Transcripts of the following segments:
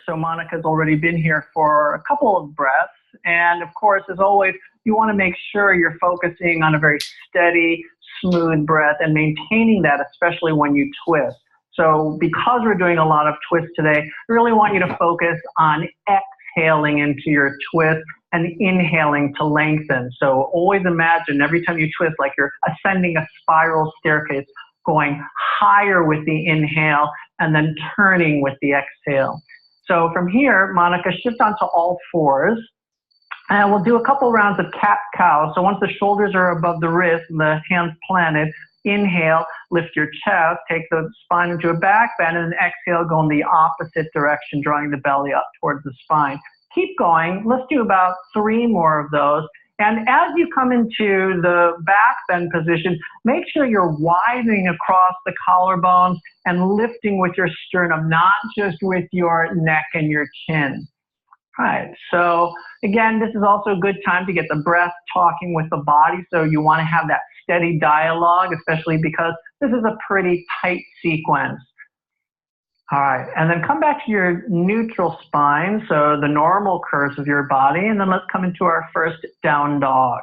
So Monica's already been here for a couple of breaths. And of course, as always, you want to make sure you're focusing on a very steady, smooth breath and maintaining that, especially when you twist. So because we're doing a lot of twists today, I really want you to focus on exhaling into your twist and inhaling to lengthen. So always imagine every time you twist like you're ascending a spiral staircase, going higher with the inhale and then turning with the exhale. So from here, Monica, shift onto all fours. And we'll do a couple rounds of cat-cow. So once the shoulders are above the wrist and the hands planted, inhale, lift your chest, take the spine into a back bend, and then exhale, go in the opposite direction, drawing the belly up towards the spine. Keep going. Let's do about 3 more of those. And as you come into the back bend position, make sure you're widening across the collarbones and lifting with your sternum, not just with your neck and your chin. All right, so again, this is also a good time to get the breath talking with the body. So you want to have that steady dialogue, especially because this is a pretty tight sequence. All right, and then come back to your neutral spine, so the normal curves of your body, and then let's come into our first down dog.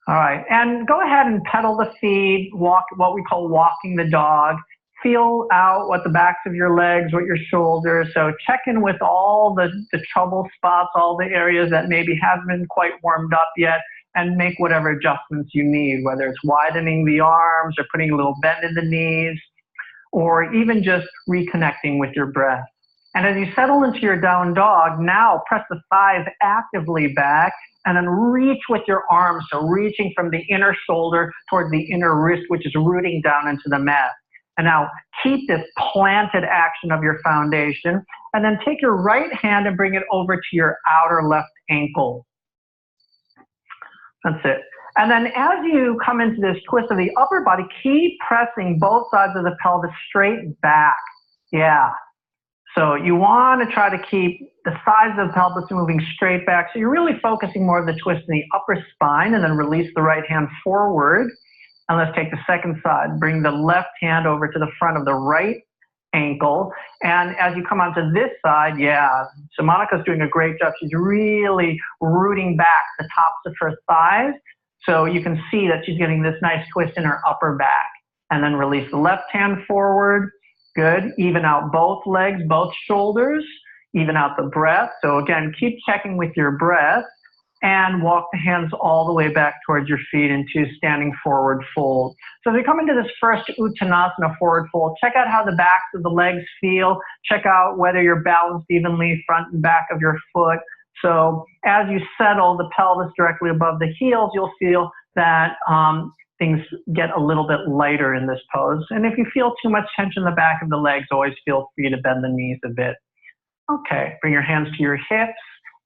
All right, and go ahead and pedal the feet, walk, what we call walking the dog. Feel out what the backs of your legs, what your shoulders, so check in with all the trouble spots, all the areas that maybe haven't been quite warmed up yet, and make whatever adjustments you need, whether it's widening the arms or putting a little bend in the knees, or even just reconnecting with your breath. And as you settle into your down dog, now press the thighs actively back and then reach with your arms, so reaching from the inner shoulder towards the inner wrist, which is rooting down into the mat. And now keep this planted action of your foundation, and then take your right hand and bring it over to your outer left ankle. That's it. And then as you come into this twist of the upper body, keep pressing both sides of the pelvis straight back. Yeah. So you want to try to keep the sides of the pelvis moving straight back. So you're really focusing more of the twist in the upper spine, and then release the right hand forward. And let's take the second side. Bring the left hand over to the front of the right ankle. And as you come onto this side, yeah. So Monica's doing a great job. She's really rooting back the tops of her thighs. So you can see that she's getting this nice twist in her upper back. And then release the left hand forward. Good. Even out both legs, both shoulders. Even out the breath. So again, keep checking with your breath. And walk the hands all the way back towards your feet into standing forward fold. So as we come into this first Uttanasana forward fold, check out how the backs of the legs feel. Check out whether you're balanced evenly front and back of your foot. So as you settle the pelvis directly above the heels, you'll feel that things get a little bit lighter in this pose. And if you feel too much tension in the back of the legs, always feel free to bend the knees a bit. Okay, bring your hands to your hips.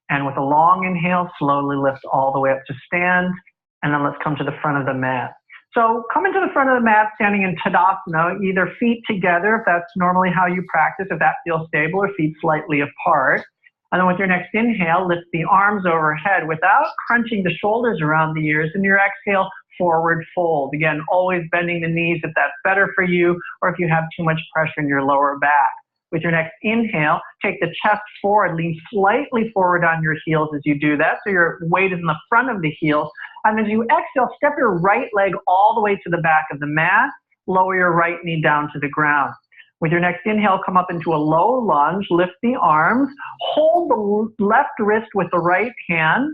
And with a long inhale, slowly lift all the way up to stand. And then let's come to the front of the mat. So come into the front of the mat, standing in Tadasana, either feet together, if that's normally how you practice, if that feels stable, or feet slightly apart. And then with your next inhale, lift the arms overhead without crunching the shoulders around the ears. And your exhale, forward fold. Again, always bending the knees if that's better for you, or if you have too much pressure in your lower back. With your next inhale, take the chest forward, lean slightly forward on your heels as you do that, so your weight is in the front of the heels. And as you exhale, step your right leg all the way to the back of the mat, lower your right knee down to the ground. With your next inhale, come up into a low lunge, lift the arms, hold the left wrist with the right hand.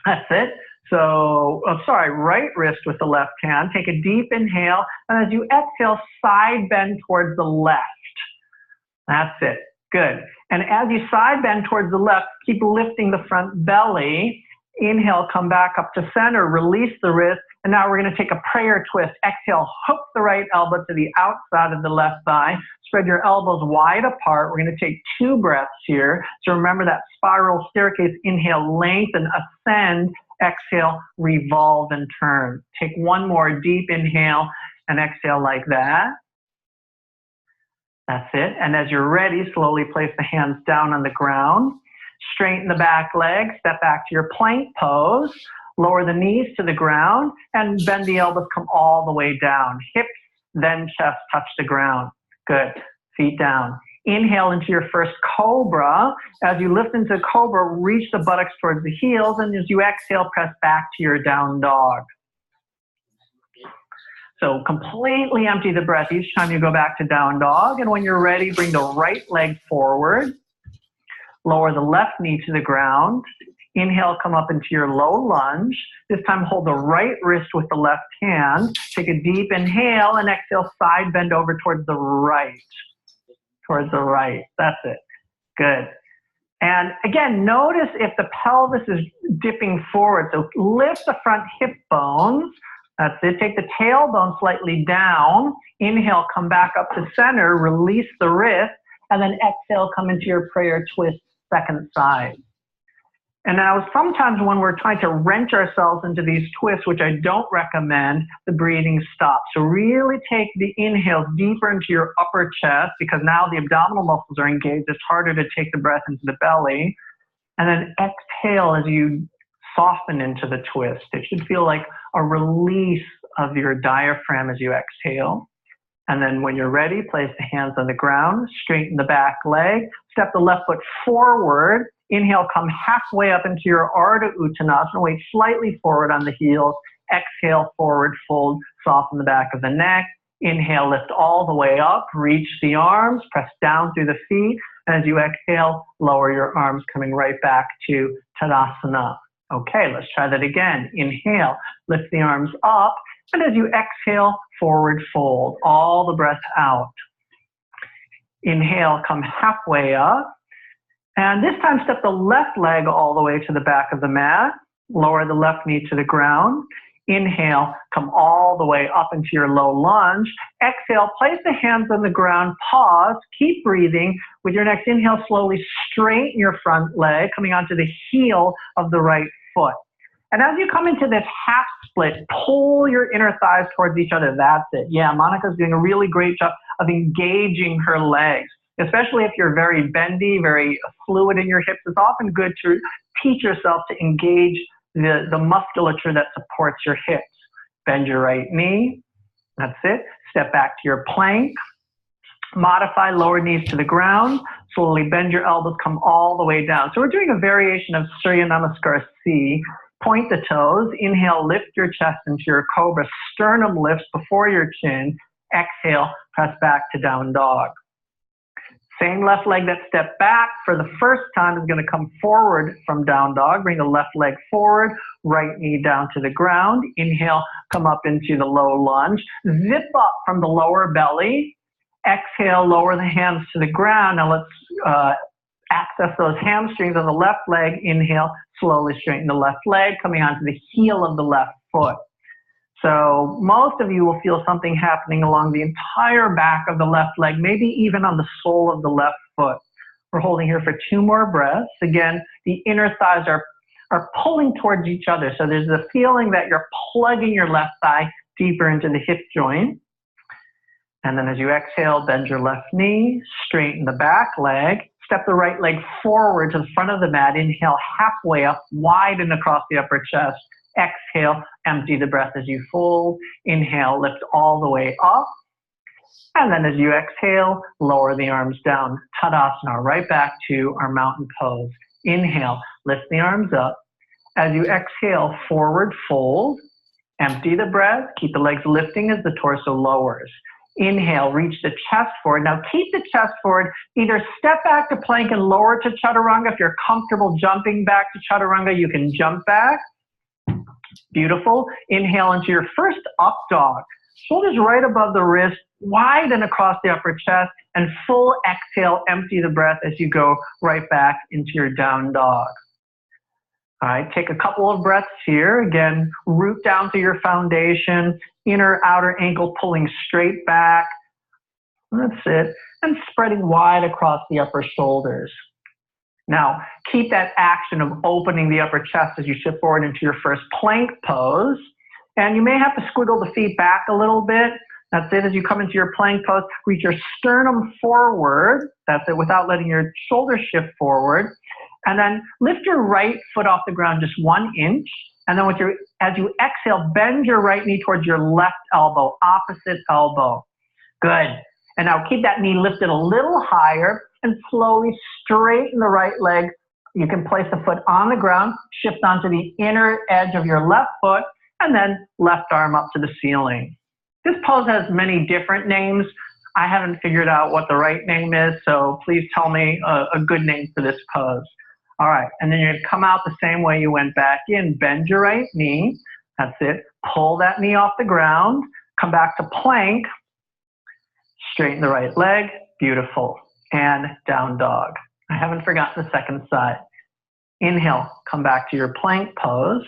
That's it. So, right wrist with the left hand. Take a deep inhale, and as you exhale, side bend towards the left. That's it. Good. And as you side bend towards the left, keep lifting the front belly. Inhale, come back up to center, release the wrist. And now we're going to take a prayer twist. Exhale, hook the right elbow to the outside of the left thigh. Spread your elbows wide apart. We're going to take 2 breaths here. So remember that spiral staircase. Inhale, lengthen, ascend. Exhale, revolve and turn. Take 1 more deep inhale and exhale like that. That's it. And as you're ready, slowly place the hands down on the ground. Straighten the back leg. Step back to your plank pose. Lower the knees to the ground and bend the elbows, come all the way down. Hips, then chest touch the ground. Good. Feet down. Inhale into your first cobra. As you lift into cobra, reach the buttocks towards the heels, and as you exhale, press back to your down dog. So completely empty the breath each time you go back to down dog, and when you're ready, bring the right leg forward. Lower the left knee to the ground. Inhale, come up into your low lunge. This time hold the right wrist with the left hand. Take a deep inhale and exhale, side bend over towards the right. Towards the right. That's it. Good. And again, notice if the pelvis is dipping forward. So lift the front hip bones. That's it. Take the tailbone slightly down. Inhale, come back up to center. Release the wrist. And then exhale, come into your prayer twist, second side. And now sometimes when we're trying to wrench ourselves into these twists, which I don't recommend, the breathing stops. So really take the inhales deeper into your upper chest, because now the abdominal muscles are engaged. It's harder to take the breath into the belly. And then exhale as you soften into the twist. It should feel like a release of your diaphragm as you exhale. And then when you're ready, place the hands on the ground, straighten the back leg, step the left foot forward. Inhale, come halfway up into your Ardha Uttanasana, weight slightly forward on the heels. Exhale, forward fold, soften the back of the neck. Inhale, lift all the way up, reach the arms, press down through the feet. And as you exhale, lower your arms, coming right back to Tadasana. Okay, let's try that again. Inhale, lift the arms up. And as you exhale, forward fold, all the breath out. Inhale, come halfway up. And this time, step the left leg all the way to the back of the mat. Lower the left knee to the ground. Inhale, come all the way up into your low lunge. Exhale, place the hands on the ground, pause, keep breathing. With your next inhale, slowly straighten your front leg, coming onto the heel of the right foot. And as you come into this half split, pull your inner thighs towards each other. That's it. Yeah, Monica's doing a really great job of engaging her legs, especially if you're very bendy, very fluid in your hips. It's often good to teach yourself to engage the musculature that supports your hips. Bend your right knee. That's it. Step back to your plank. Modify lower knees to the ground. Slowly bend your elbows, come all the way down. So we're doing a variation of Surya Namaskar C. Point the toes. Inhale, lift your chest into your cobra. Sternum lifts before your chin. Exhale, press back to down dog. Same left leg that stepped back for the first time is going to come forward from down dog. Bring the left leg forward, right knee down to the ground. Inhale, come up into the low lunge. Zip up from the lower belly. Exhale, lower the hands to the ground. Now let's access those hamstrings on the left leg. Inhale, slowly straighten the left leg, coming onto the heel of the left foot. So most of you will feel something happening along the entire back of the left leg, maybe even on the sole of the left foot. We're holding here for 2 more breaths. Again, the inner thighs are pulling towards each other. So there's a feeling that you're plugging your left thigh deeper into the hip joint. And then as you exhale, bend your left knee, straighten the back leg, step the right leg forward to the front of the mat. Inhale, halfway up, widen across the upper chest. Exhale, empty the breath as you fold. Inhale, lift all the way up. And then as you exhale, lower the arms down. Tadasana, right back to our mountain pose. Inhale, lift the arms up. As you exhale, forward fold. Empty the breath. Keep the legs lifting as the torso lowers. Inhale, reach the chest forward. Now keep the chest forward. Either step back to plank and lower to chaturanga. If you're comfortable jumping back to chaturanga, you can jump back. Beautiful. Inhale into your first up dog. Shoulders right above the wrist, widen across the upper chest, and full exhale, empty the breath as you go right back into your down dog. All right, take a couple of breaths here. Again, root down to your foundation, inner outer ankle pulling straight back. That's it. And spreading wide across the upper shoulders. Now, keep that action of opening the upper chest as you shift forward into your first plank pose. And you may have to squiggle the feet back a little bit. That's it. As you come into your plank pose, reach your sternum forward. That's it, without letting your shoulders shift forward. And then lift your right foot off the ground just 1 inch. And then as you exhale, bend your right knee towards your left elbow, opposite elbow. Good. And now keep that knee lifted a little higher and slowly straighten the right leg. You can place the foot on the ground, shift onto the inner edge of your left foot, and then left arm up to the ceiling. This pose has many different names. I haven't figured out what the right name is, so please tell me a good name for this pose. All right, and then you're gonna come out the same way you went back in. Bend your right knee, that's it. Pull that knee off the ground, come back to plank, straighten the right leg, beautiful, and down dog. I haven't forgotten the second side. Inhale, come back to your plank pose.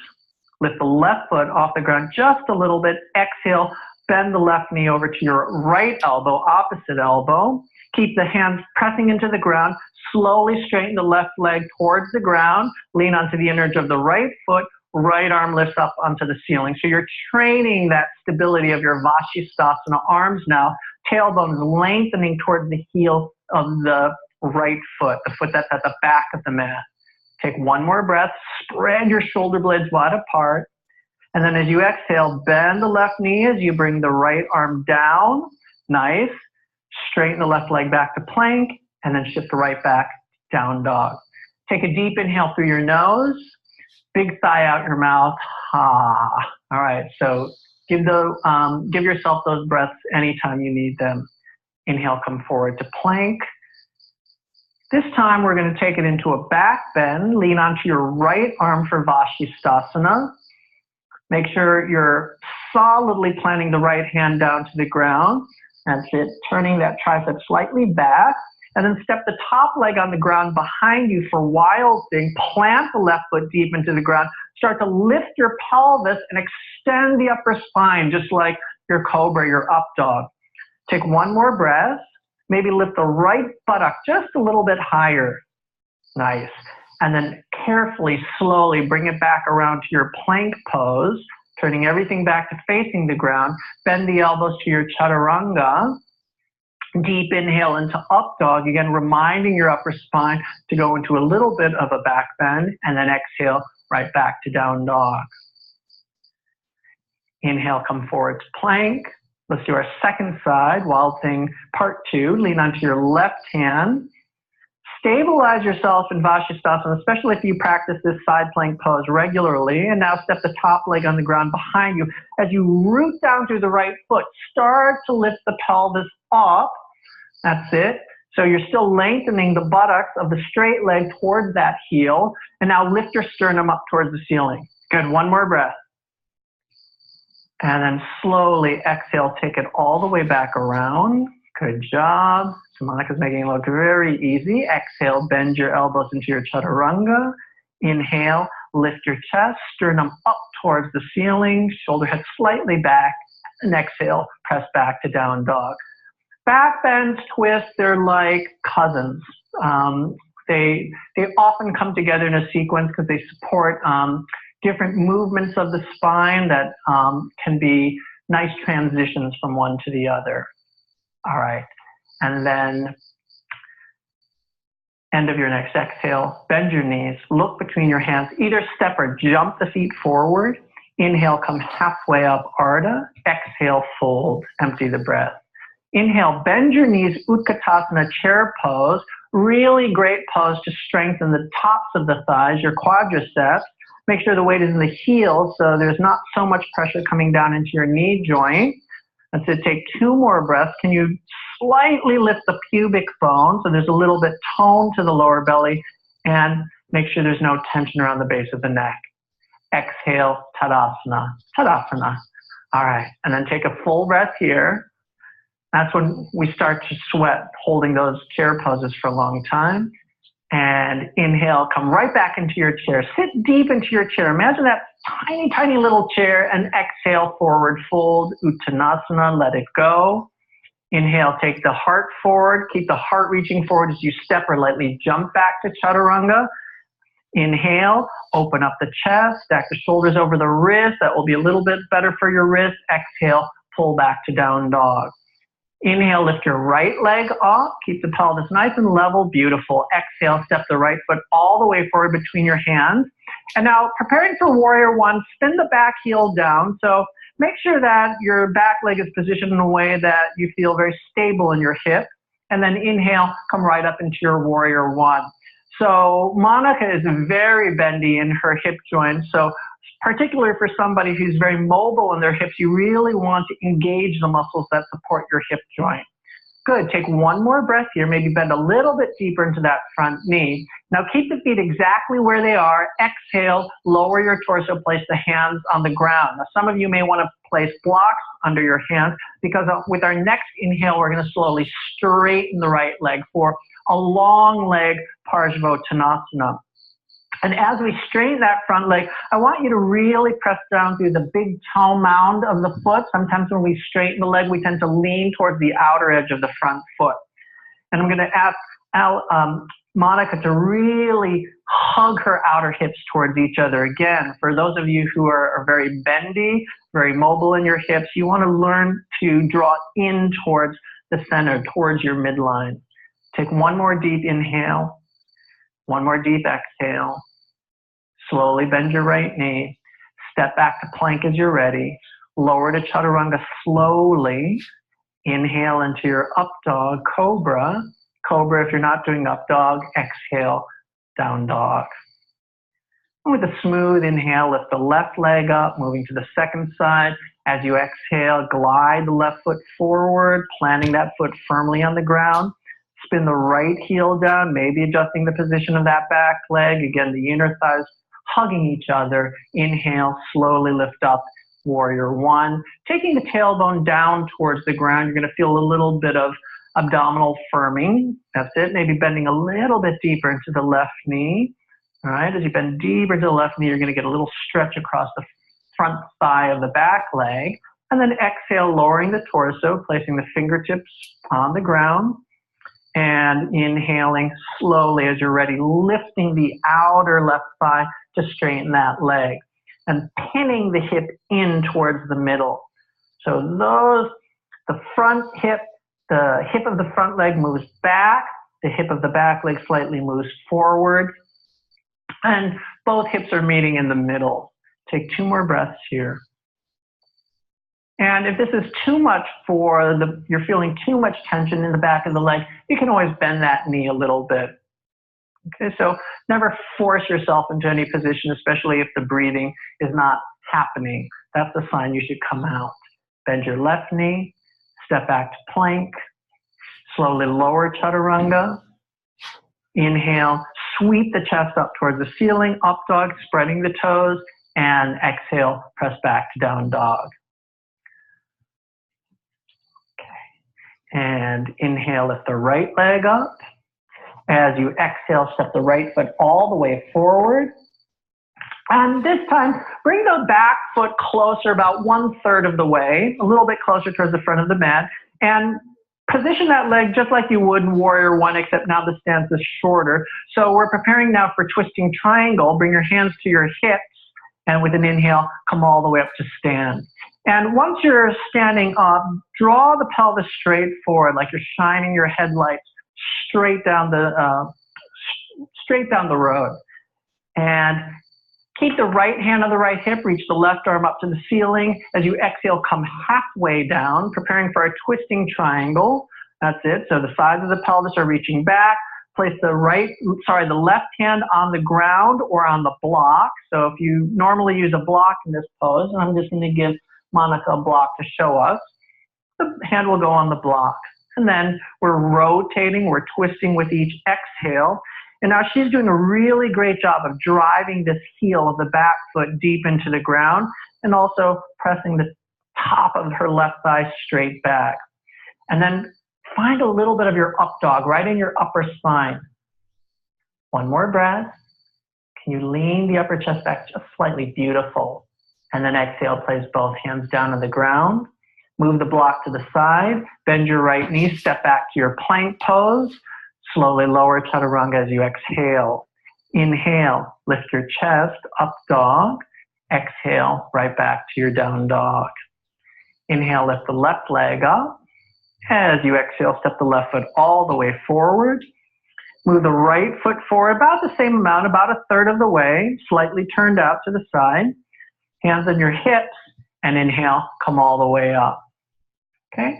Lift the left foot off the ground just a little bit. Exhale, bend the left knee over to your right elbow, opposite elbow. Keep the hands pressing into the ground. Slowly straighten the left leg towards the ground. Lean onto the inner edge of the right foot. Right arm lifts up onto the ceiling. So you're training that stability of your Vashisthasana arms now. Tailbone's lengthening towards the heel of the right foot, the foot that's at the back of the mat. Take one more breath. Spread your shoulder blades wide apart. And then as you exhale, bend the left knee as you bring the right arm down. Nice. Straighten the left leg back to plank, and then shift the right back, down dog. Take a deep inhale through your nose. Big sigh out your mouth. Ah. All right, so give yourself those breaths anytime you need them. Inhale, come forward to plank. This time we're going to take it into a back bend. Lean onto your right arm for Vashisthasana. Make sure you're solidly planting the right hand down to the ground. That's it. Turning that tricep slightly back. And then step the top leg on the ground behind you for wild thing. Plant the left foot deep into the ground. Start to lift your pelvis and extend the upper spine, just like your cobra, your up dog. Take one more breath. Maybe lift the right buttock just a little bit higher. Nice. And then carefully, slowly bring it back around to your plank pose, turning everything back to facing the ground. Bend the elbows to your chaturanga. Deep inhale into up dog, again reminding your upper spine to go into a little bit of a back bend, and then exhale right back to down dog. Inhale, come forward to plank. Let's do our second side, Wild Thing Part 2. Lean onto your left hand. Stabilize yourself in Vashisthasana, especially if you practice this side plank pose regularly. And now step the top leg on the ground behind you. As you root down through the right foot, start to lift the pelvis up. That's it. So you're still lengthening the buttocks of the straight leg towards that heel. And now lift your sternum up towards the ceiling. Good, one more breath. And then slowly exhale, take it all the way back around. Good job. So Monica's making it look very easy. Exhale, bend your elbows into your chaturanga. Inhale, lift your chest, sternum up towards the ceiling, shoulder head slightly back. And exhale, press back to down dog. Back bends, twists, they're like cousins. They often come together in a sequence because they support different movements of the spine that can be nice transitions from one to the other. All right, and then end of your next exhale, bend your knees, look between your hands, either step or jump the feet forward. Inhale, come halfway up, Ardha. Exhale, fold, empty the breath. Inhale, bend your knees, Utkatasana chair pose. Really great pose to strengthen the tops of the thighs, your quadriceps. Make sure the weight is in the heels so there's not so much pressure coming down into your knee joint. That's it. Take two more breaths. Can you slightly lift the pubic bone so there's a little bit tone to the lower belly, and make sure there's no tension around the base of the neck. Exhale, Tadasana, Tadasana. All right, and then take a full breath here. That's when we start to sweat holding those chair poses for a long time. And inhale, come right back into your chair. Sit deep into your chair. Imagine that tiny, tiny little chair, and exhale, forward fold, Uttanasana, let it go. Inhale, take the heart forward. Keep the heart reaching forward as you step or lightly jump back to Chaturanga. Inhale, open up the chest, stack the shoulders over the wrist. That will be a little bit better for your wrist. Exhale, pull back to down dog. Inhale, lift your right leg up. Keep the pelvis nice and level. Beautiful. Exhale, step the right foot all the way forward between your hands. And now, preparing for Warrior One, spin the back heel down. So make sure that your back leg is positioned in a way that you feel very stable in your hip. And then inhale, come right up into your warrior one. So Monica is very bendy in her hip joints. So particularly for somebody who's very mobile in their hips, you really want to engage the muscles that support your hip joint. Good, take one more breath here, maybe bend a little bit deeper into that front knee. Now keep the feet exactly where they are. Exhale, lower your torso, place the hands on the ground. Now some of you may want to place blocks under your hands because with our next inhale, we're going to slowly straighten the right leg for a long leg Parsvottanasana. And as we straighten that front leg, I want you to really press down through the big toe mound of the foot. Sometimes when we straighten the leg, we tend to lean towards the outer edge of the front foot. And I'm going to ask Monica to really hug her outer hips towards each other. Again, for those of you who are very bendy, very mobile in your hips, you want to learn to draw in towards the center, towards your midline. Take one more deep inhale, one more deep exhale. Slowly bend your right knee. Step back to plank as you're ready. Lower to chaturanga slowly. Inhale into your up dog, cobra. Cobra if you're not doing up dog. Exhale, down dog. And with a smooth inhale, lift the left leg up, moving to the second side. As you exhale, glide the left foot forward, planting that foot firmly on the ground. Spin the right heel down, maybe adjusting the position of that back leg. Again, the inner thighs hugging each other. Inhale, slowly lift up, warrior one. Taking the tailbone down towards the ground, you're going to feel a little bit of abdominal firming. That's it. Maybe bending a little bit deeper into the left knee. All right, as you bend deeper into the left knee, you're going to get a little stretch across the front thigh of the back leg. And then exhale, lowering the torso, placing the fingertips on the ground. And inhaling slowly as you're ready, lifting the outer left thigh to straighten that leg and pinning the hip in towards the middle. So the front hip, the hip of the front leg moves back, the hip of the back leg slightly moves forward, and both hips are meeting in the middle. Take two more breaths here. And if this is too much you're feeling too much tension in the back of the leg, you can always bend that knee a little bit. Okay, so never force yourself into any position, especially if the breathing is not happening. That's a sign you should come out. Bend your left knee, step back to plank, slowly lower chaturanga. Inhale, sweep the chest up towards the ceiling, up dog, spreading the toes, and exhale, press back to down dog. And inhale, lift the right leg up. As you exhale, step the right foot all the way forward. And this time, bring the back foot closer, about 1/3 of the way, a little bit closer towards the front of the mat. And position that leg just like you would in Warrior One, except now the stance is shorter. So we're preparing now for twisting triangle. Bring your hands to your hips. And with an inhale, come all the way up to stand. And once you're standing up, draw the pelvis straight forward, like you're shining your headlights straight down the road. And keep the right hand on the right hip, reach the left arm up to the ceiling. As you exhale, come halfway down, preparing for a twisting triangle. That's it. So the sides of the pelvis are reaching back. Place the left hand on the ground or on the block. So if you normally use a block in this pose, and I'm just going to give Monica a block to show us, the hand will go on the block. And then we're rotating, we're twisting with each exhale. And now she's doing a really great job of driving this heel of the back foot deep into the ground and also pressing the top of her left thigh straight back. And then find a little bit of your up dog right in your upper spine. One more breath. Can you lean the upper chest back just slightly? Beautiful. And then exhale, place both hands down on the ground. Move the block to the side. Bend your right knee. Step back to your plank pose. Slowly lower chaturanga as you exhale. Inhale, lift your chest, up dog. Exhale, right back to your down dog. Inhale, lift the left leg up. As you exhale, step the left foot all the way forward. Move the right foot forward about the same amount, about 1/3 of the way, slightly turned out to the side. Hands on your hips. And inhale, come all the way up. Okay?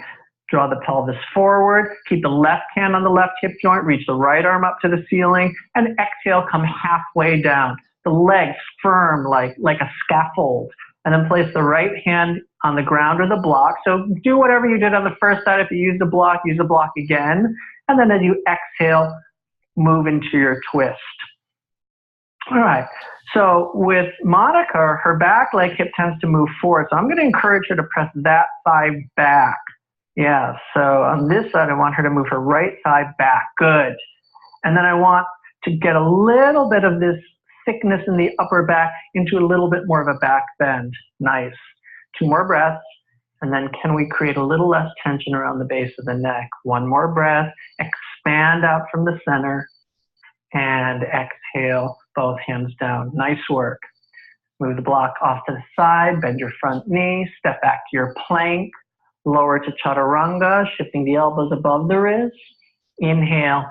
Draw the pelvis forward. Keep the left hand on the left hip joint. Reach the right arm up to the ceiling. And exhale, come halfway down. The legs firm like a scaffold. And then place the right hand on the ground or the block. So do whatever you did on the first side. If you use the block again. And then as you exhale, move into your twist. All right. So with Monica, her back leg hip tends to move forward. So I'm going to encourage her to press that side back. Yeah. So on this side, I want her to move her right side back. Good. And then I want to get a little bit of this thickness in the upper back into a little bit more of a back bend. Nice. 2 more breaths. And then can we create a little less tension around the base of the neck? 1 more breath. Expand out from the center. And exhale, both hands down. Nice work. Move the block off to the side. Bend your front knee. Step back to your plank. Lower to chaturanga, shifting the elbows above the wrists. Inhale.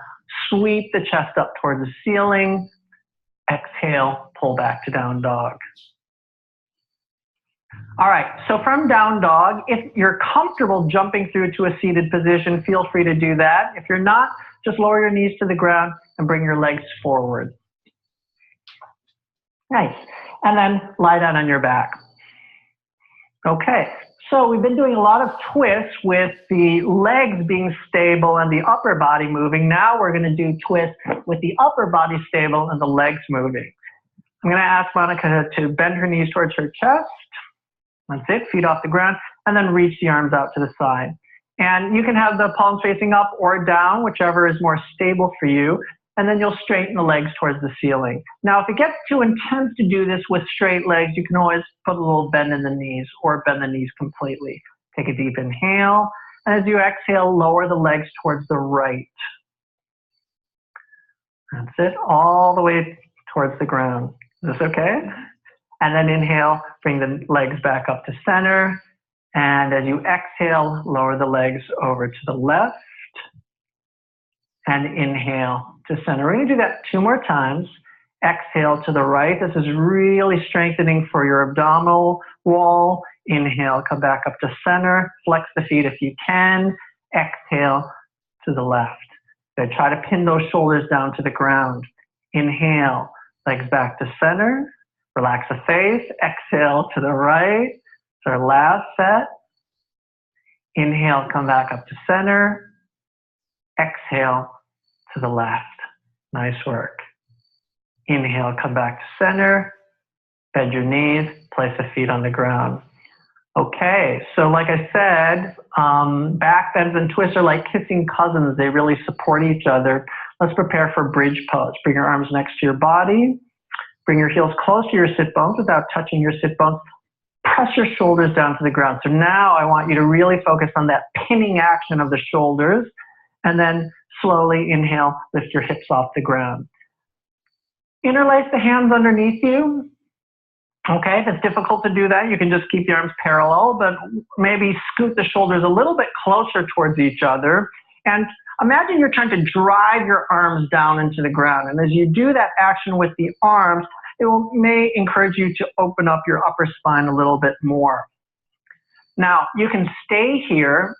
Sweep the chest up towards the ceiling. Exhale, pull back to down dog. All right, so from down dog, if you're comfortable jumping through to a seated position, feel free to do that. If you're not, just lower your knees to the ground and bring your legs forward. Nice. And then lie down on your back. Okay, so we've been doing a lot of twists with the legs being stable and the upper body moving. Now we're going to do twists with the upper body stable and the legs moving. I'm going to ask Monica to bend her knees towards her chest. That's it, feet off the ground, and then reach the arms out to the side. And you can have the palms facing up or down, whichever is more stable for you. And then you'll straighten the legs towards the ceiling. Now, if it gets too intense to do this with straight legs, you can always put a little bend in the knees or bend the knees completely. Take a deep inhale. And as you exhale, lower the legs towards the right. That's it, all the way towards the ground. Is this okay? And then inhale, bring the legs back up to center. And as you exhale, lower the legs over to the left. And inhale to center. We're going to do that 2 more times. Exhale to the right. This is really strengthening for your abdominal wall. Inhale, come back up to center. Flex the feet if you can. Exhale to the left. Then try to pin those shoulders down to the ground. Inhale, legs back to center. Relax the face. Exhale to the right. It's our last set. Inhale, come back up to center. Exhale to the left. Nice work. Inhale, come back to center. Bend your knees. Place the feet on the ground. Okay, so like I said, back bends and twists are like kissing cousins. They really support each other. Let's prepare for bridge pose. Bring your arms next to your body. Bring your heels close to your sit bones without touching your sit bones. Press your shoulders down to the ground. So now I want you to really focus on that pinning action of the shoulders. And then slowly inhale, lift your hips off the ground. Interlace the hands underneath you. Okay, if it's difficult to do that, you can just keep the arms parallel, but maybe scoot the shoulders a little bit closer towards each other. And imagine you're trying to drive your arms down into the ground. And as you do that action with the arms, it may encourage you to open up your upper spine a little bit more. Now, you can stay here,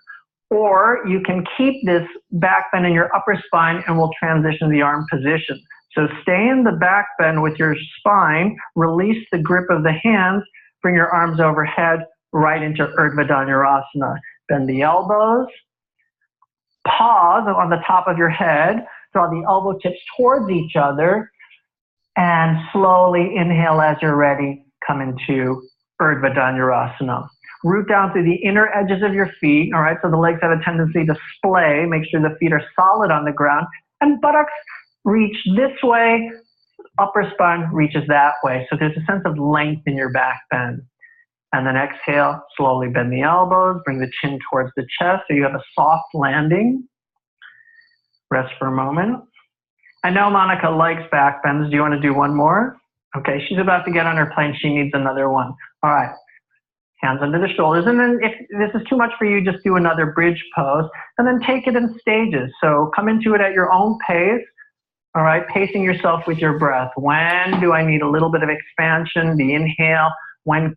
or you can keep this back bend in your upper spine and we'll transition to the arm position. So stay in the back bend with your spine, release the grip of the hands, bring your arms overhead right into Urdhva Dhanurasana. Bend the elbows, pause on the top of your head, draw the elbow tips towards each other, and slowly inhale as you're ready, come into Urdhva Dhanurasana. Root down through the inner edges of your feet, all right? So the legs have a tendency to splay. Make sure the feet are solid on the ground. And buttocks reach this way, upper spine reaches that way. So there's a sense of length in your back bend. And then exhale, slowly bend the elbows, bring the chin towards the chest so you have a soft landing. Rest for a moment. I know Monica likes back bends. Do you want to do one more? Okay, she's about to get on her plane. She needs another one. All right. Hands under the shoulders. And then if this is too much for you, just do another bridge pose. And then take it in stages. So come into it at your own pace. All right, pacing yourself with your breath. When do I need a little bit of expansion? The inhale. When